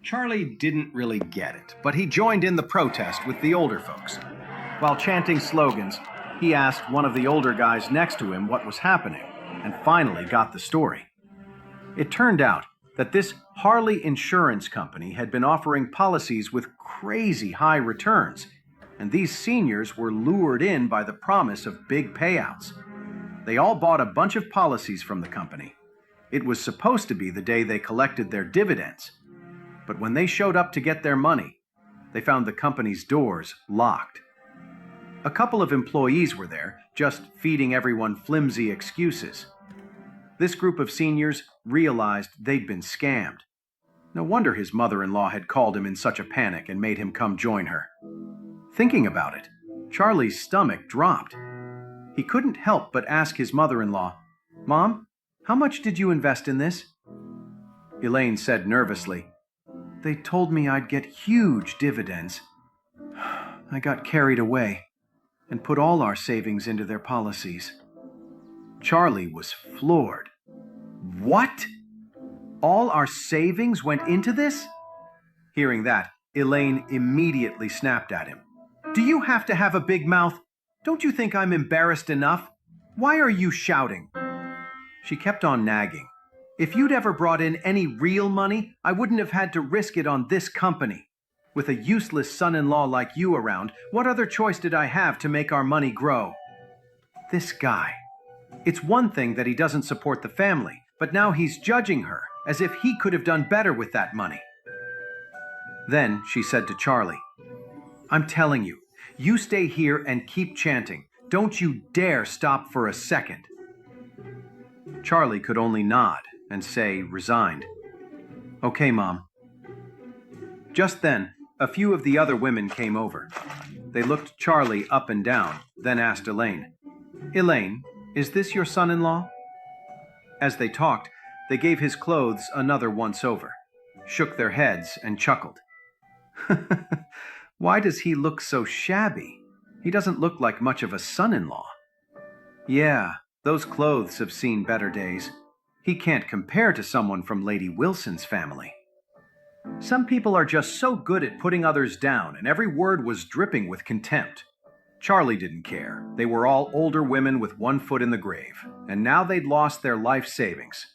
Charlie didn't really get it, but he joined in the protest with the older folks. While chanting slogans, he asked one of the older guys next to him what was happening, and finally got the story. It turned out that this Harley insurance company had been offering policies with crazy high returns, and these seniors were lured in by the promise of big payouts. They all bought a bunch of policies from the company. It was supposed to be the day they collected their dividends, but when they showed up to get their money, they found the company's doors locked. A couple of employees were there, just feeding everyone flimsy excuses. This group of seniors realized they'd been scammed. No wonder his mother-in-law had called him in such a panic and made him come join her. Thinking about it, Charlie's stomach dropped. He couldn't help but ask his mother-in-law, "Mom, how much did you invest in this?" Elaine said nervously, "They told me I'd get huge dividends. I got carried away and put all our savings into their policies." Charlie was floored. "What? All our savings went into this?" Hearing that, Elaine immediately snapped at him. "Do you have to have a big mouth? Don't you think I'm embarrassed enough? Why are you shouting?" She kept on nagging. "If you'd ever brought in any real money, I wouldn't have had to risk it on this company. With a useless son-in-law like you around, what other choice did I have to make our money grow?" This guy. It's one thing that he doesn't support the family, but now he's judging her as if he could have done better with that money. Then she said to Charlie, "I'm telling you, you stay here and keep chanting. Don't you dare stop for a second." Charlie could only nod and say, resigned, "Okay, Mom." Just then, a few of the other women came over. They looked Charlie up and down, then asked Elaine, "Elaine, is this your son-in-law?" As they talked, they gave his clothes another once-over, shook their heads, and chuckled. "Why does he look so shabby? He doesn't look like much of a son-in-law." "Yeah, those clothes have seen better days. He can't compare to someone from Lady Wilson's family." Some people are just so good at putting others down, and every word was dripping with contempt. Charlie didn't care. They were all older women with one foot in the grave, and now they'd lost their life savings.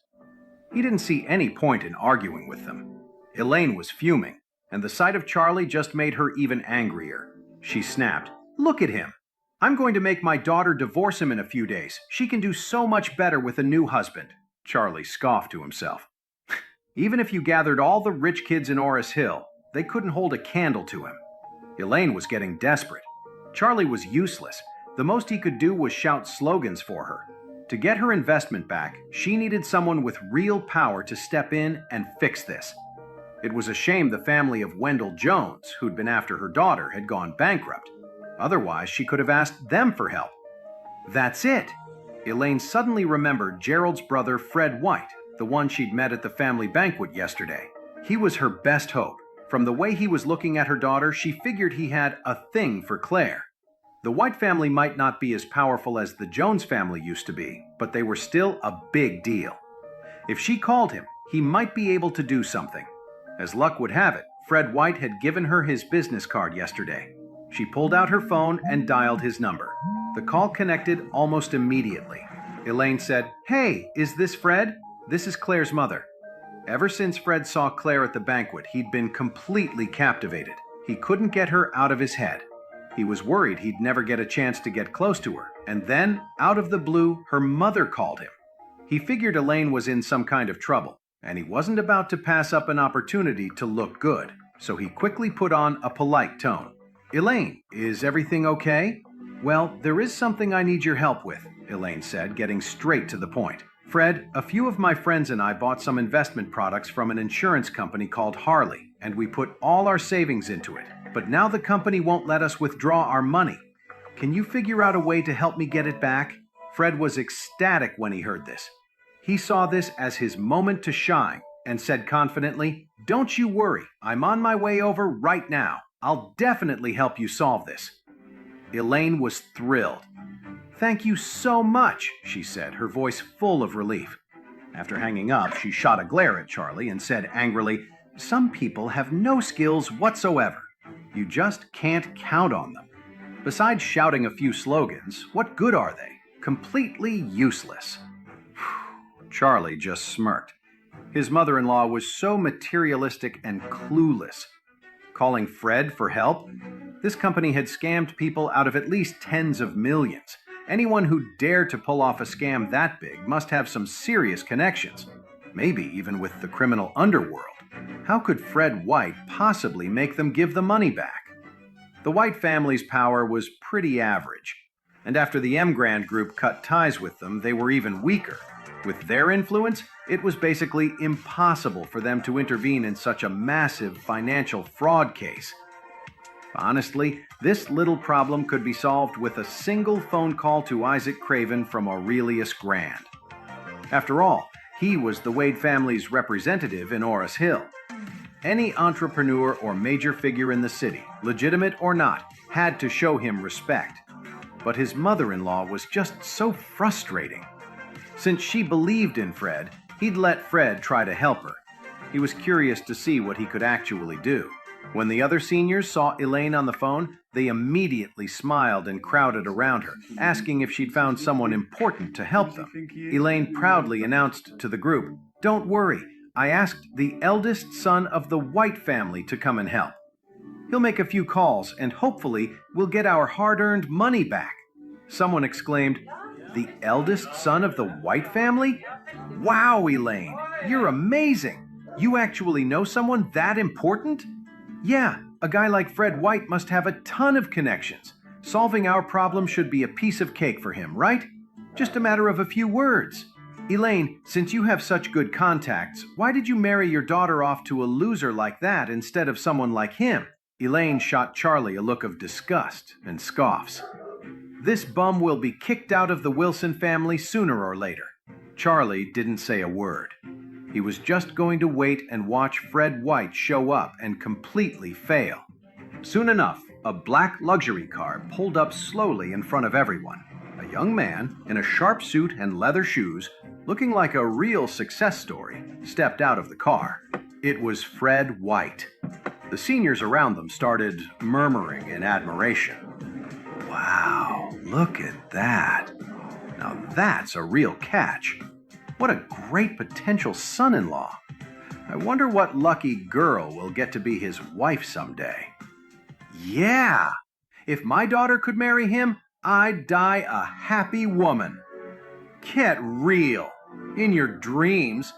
He didn't see any point in arguing with them. Elaine was fuming, and the sight of Charlie just made her even angrier. She snapped, "Look at him. I'm going to make my daughter divorce him in a few days. She can do so much better with a new husband." Charlie scoffed to himself. Even if you gathered all the rich kids in Orris Hill, they couldn't hold a candle to him. Elaine was getting desperate. Charlie was useless. The most he could do was shout slogans for her. To get her investment back, she needed someone with real power to step in and fix this. It was a shame the family of Wendell Jones, who'd been after her daughter, had gone bankrupt. Otherwise, she could have asked them for help. That's it! Elaine suddenly remembered Gerald's brother, Fred White, the one she'd met at the family banquet yesterday. He was her best hope. From the way he was looking at her daughter, she figured he had a thing for Claire. The White family might not be as powerful as the Jones family used to be, but they were still a big deal. If she called him, he might be able to do something. As luck would have it, Fred White had given her his business card yesterday. She pulled out her phone and dialed his number. The call connected almost immediately. Elaine said, "Hey, is this Fred? This is Claire's mother." Ever since Fred saw Claire at the banquet, he'd been completely captivated. He couldn't get her out of his head. He was worried he'd never get a chance to get close to her. And then, out of the blue, her mother called him. He figured Elaine was in some kind of trouble, and he wasn't about to pass up an opportunity to look good. So he quickly put on a polite tone. "Elaine, is everything okay?" "Well, there is something I need your help with," Elaine said, getting straight to the point. "Fred, a few of my friends and I bought some investment products from an insurance company called Harley, and we put all our savings into it. But now the company won't let us withdraw our money. Can you figure out a way to help me get it back?" Fred was ecstatic when he heard this. He saw this as his moment to shine and said confidently, "Don't you worry, I'm on my way over right now. I'll definitely help you solve this." Elaine was thrilled. "Thank you so much," she said, her voice full of relief. After hanging up, she shot a glare at Charlie and said angrily, some people have no skills whatsoever. You just can't count on them. Besides shouting a few slogans, what good are they? Completely useless. Charlie just smirked. His mother-in-law was so materialistic and clueless. Calling Fred for help? This company had scammed people out of at least tens of millions. Anyone who dared to pull off a scam that big must have some serious connections, maybe even with the criminal underworld. How could Fred White possibly make them give the money back? The White family's power was pretty average, and after the Emgrand group cut ties with them, they were even weaker. With their influence, it was basically impossible for them to intervene in such a massive financial fraud case. Honestly, this little problem could be solved with a single phone call to Isaac Craven from Aurelius Grand. After all, he was the Wade family's representative in Oris Hill. Any entrepreneur or major figure in the city, legitimate or not, had to show him respect. But his mother-in-law was just so frustrating. Since she believed in Fred, he'd let Fred try to help her. He was curious to see what he could actually do. When the other seniors saw Elaine on the phone, they immediately smiled and crowded around her, asking if she'd found someone important to help them. Elaine proudly announced to the group, "Don't worry, I asked the eldest son of the White family to come and help. He'll make a few calls and hopefully we'll get our hard-earned money back." Someone exclaimed, "The eldest son of the White family? Wow, Elaine, you're amazing! You actually know someone that important?" "Yeah, a guy like Fred White must have a ton of connections. Solving our problem should be a piece of cake for him, right? Just a matter of a few words. Elaine, since you have such good contacts, why did you marry your daughter off to a loser like that instead of someone like him?" Elaine shot Charlie a look of disgust and scoffs. "This bum will be kicked out of the Wilson family sooner or later." Charlie didn't say a word. He was just going to wait and watch Fred White show up and completely fail. Soon enough, a black luxury car pulled up slowly in front of everyone. A young man in a sharp suit and leather shoes, looking like a real success story, stepped out of the car. It was Fred White. The seniors around them started murmuring in admiration. "Wow, look at that. Now that's a real catch. What a great potential son-in-law. I wonder what lucky girl will get to be his wife someday. Yeah, if my daughter could marry him, I'd die a happy woman." Get real. In your dreams.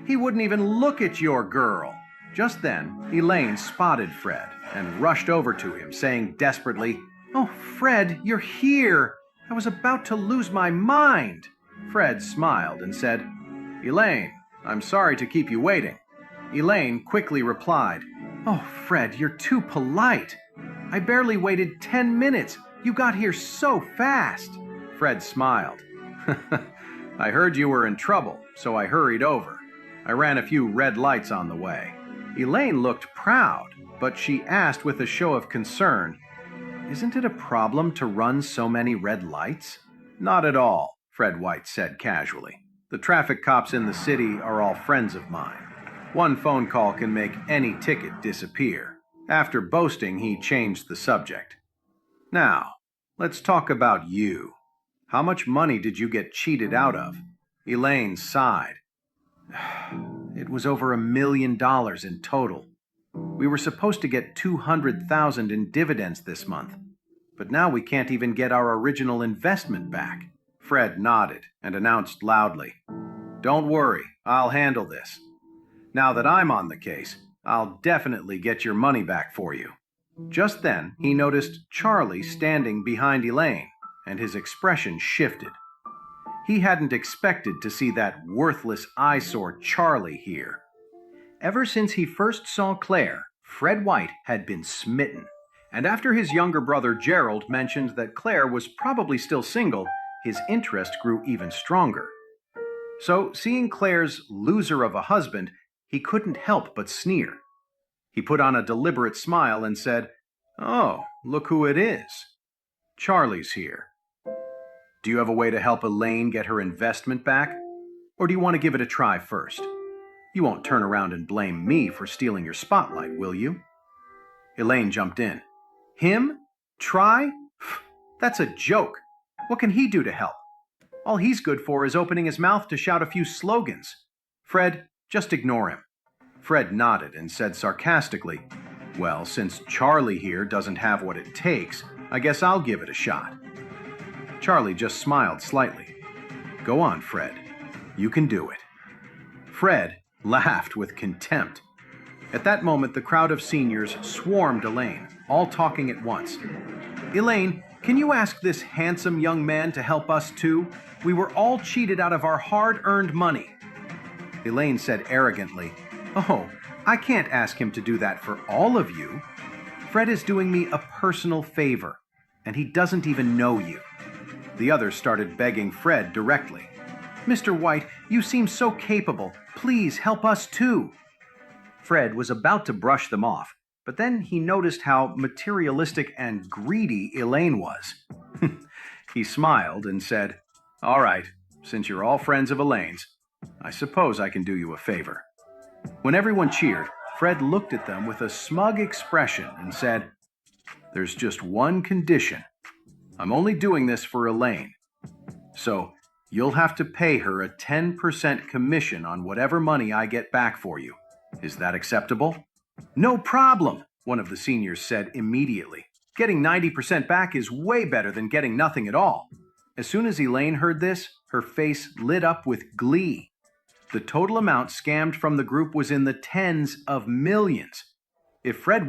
He wouldn't even look at your girl. Just then, Elaine spotted Fred and rushed over to him, saying desperately, "Oh, Fred, you're here. I was about to lose my mind." Fred smiled and said, "Elaine, I'm sorry to keep you waiting." Elaine quickly replied, "Oh, Fred, you're too polite. I barely waited 10 minutes. You got here so fast." Fred smiled. "I heard you were in trouble, so I hurried over. I ran a few red lights on the way." Elaine looked proud, but she asked with a show of concern, "Isn't it a problem to run so many red lights?" "Not at all," Fred White said casually. "The traffic cops in the city are all friends of mine. One phone call can make any ticket disappear." After boasting, he changed the subject. "Now, let's talk about you. How much money did you get cheated out of?" Elaine sighed. "It was over $1 million in total. We were supposed to get $200,000 in dividends this month, but now we can't even get our original investment back." Fred nodded and announced loudly, "Don't worry, I'll handle this. Now that I'm on the case, I'll definitely get your money back for you." Just then, he noticed Charlie standing behind Elaine, and his expression shifted. He hadn't expected to see that worthless eyesore Charlie here. Ever since he first saw Claire, Fred White had been smitten. And after his younger brother Gerald mentioned that Claire was probably still single, his interest grew even stronger. So, seeing Claire's loser of a husband, he couldn't help but sneer. He put on a deliberate smile and said, "Oh, look who it is. Charlie's here. Do you have a way to help Elaine get her investment back? Or do you want to give it a try first?" You won't turn around and blame me for stealing your spotlight, will you? Elaine jumped in. Him? Try? That's a joke. What can he do to help? All he's good for is opening his mouth to shout a few slogans. Fred, just ignore him. Fred nodded and said sarcastically, Well, since Charlie here doesn't have what it takes, I guess I'll give it a shot. Charlie just smiled slightly. Go on, Fred. You can do it. Fred laughed with contempt. At that moment, the crowd of seniors swarmed Elaine, all talking at once. Elaine, can you ask this handsome young man to help us too? We were all cheated out of our hard-earned money. Elaine said arrogantly, Oh, I can't ask him to do that for all of you. Fred is doing me a personal favor, and he doesn't even know you. The others started begging Fred directly. Mr. White, you seem so capable. Please help us too. Fred was about to brush them off, but then he noticed how materialistic and greedy Elaine was. He smiled and said, All right, since you're all friends of Elaine's, I suppose I can do you a favor. When everyone cheered, Fred looked at them with a smug expression and said, There's just one condition. I'm only doing this for Elaine. So, you'll have to pay her a 10% commission on whatever money I get back for you. Is that acceptable? No problem, one of the seniors said immediately. Getting 90% back is way better than getting nothing at all. As soon as Elaine heard this, her face lit up with glee. The total amount scammed from the group was in the tens of millions. If Fred White